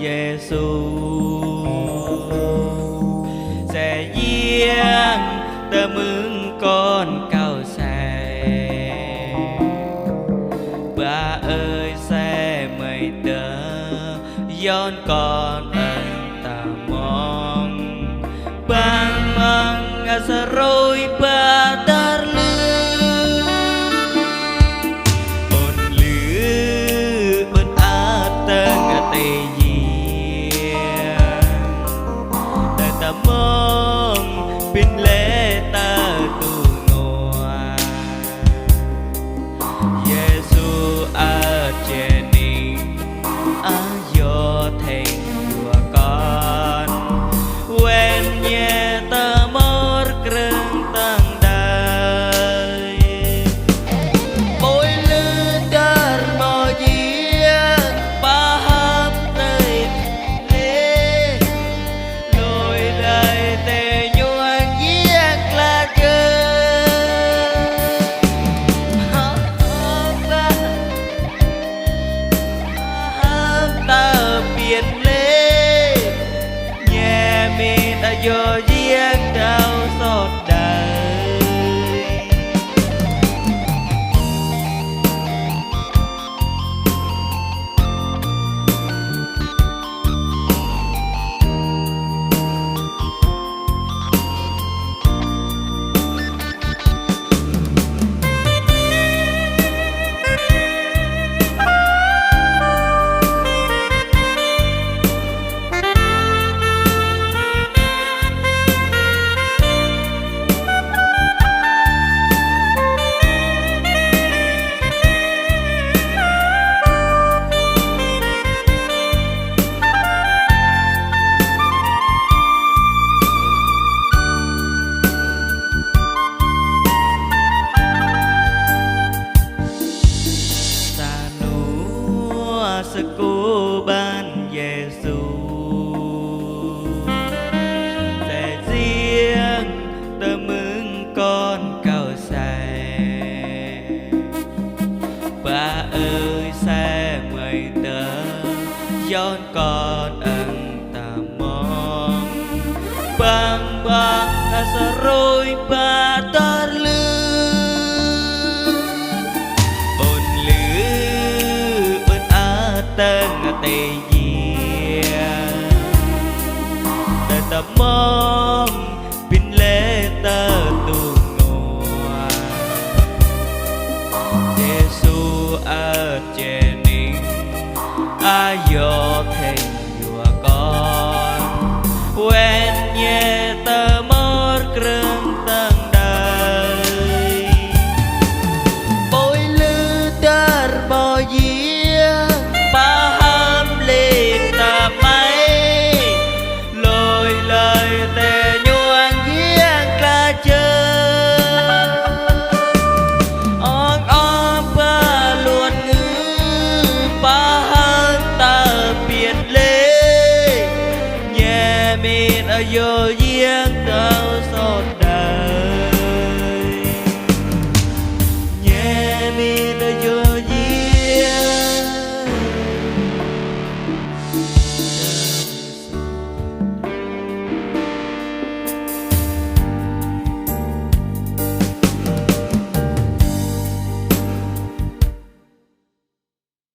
Giêsu sẽ giang tơ mừng con cao xe ba ơi xe mây tơ yon con anh ta mong bang mang asa rồi ba dar lư ôn lư bên a tơ tê ta mong pin lệ ta tu ngoa Giêsu a cheni a yo thành của con quen nhẹ ta mor kreng tang đời bôi lư dar mò giang ba hấp nơi lê lối đời tê nhuang giang là ta biển lê nhẹ mi ta vô giang đau xót đời Cô ban Giêsu sẽ riêng tơ mừng con cao xe ba ơi xe mây tơ yon con ăn ta mong bang bang asa rồi ba tar lư tên tê ta mong pin lệ ta tu ngoa Giêsu a cheni a yo thành của con quen nhẹ ta mor kreng tang đời bôi lư dar mò giang ba ham lên ta máy lôi lời tê nhuang giang ca chơi on ba luôn ngư ba ham ta biển lê nhẹ mịn ở vô giang tao xót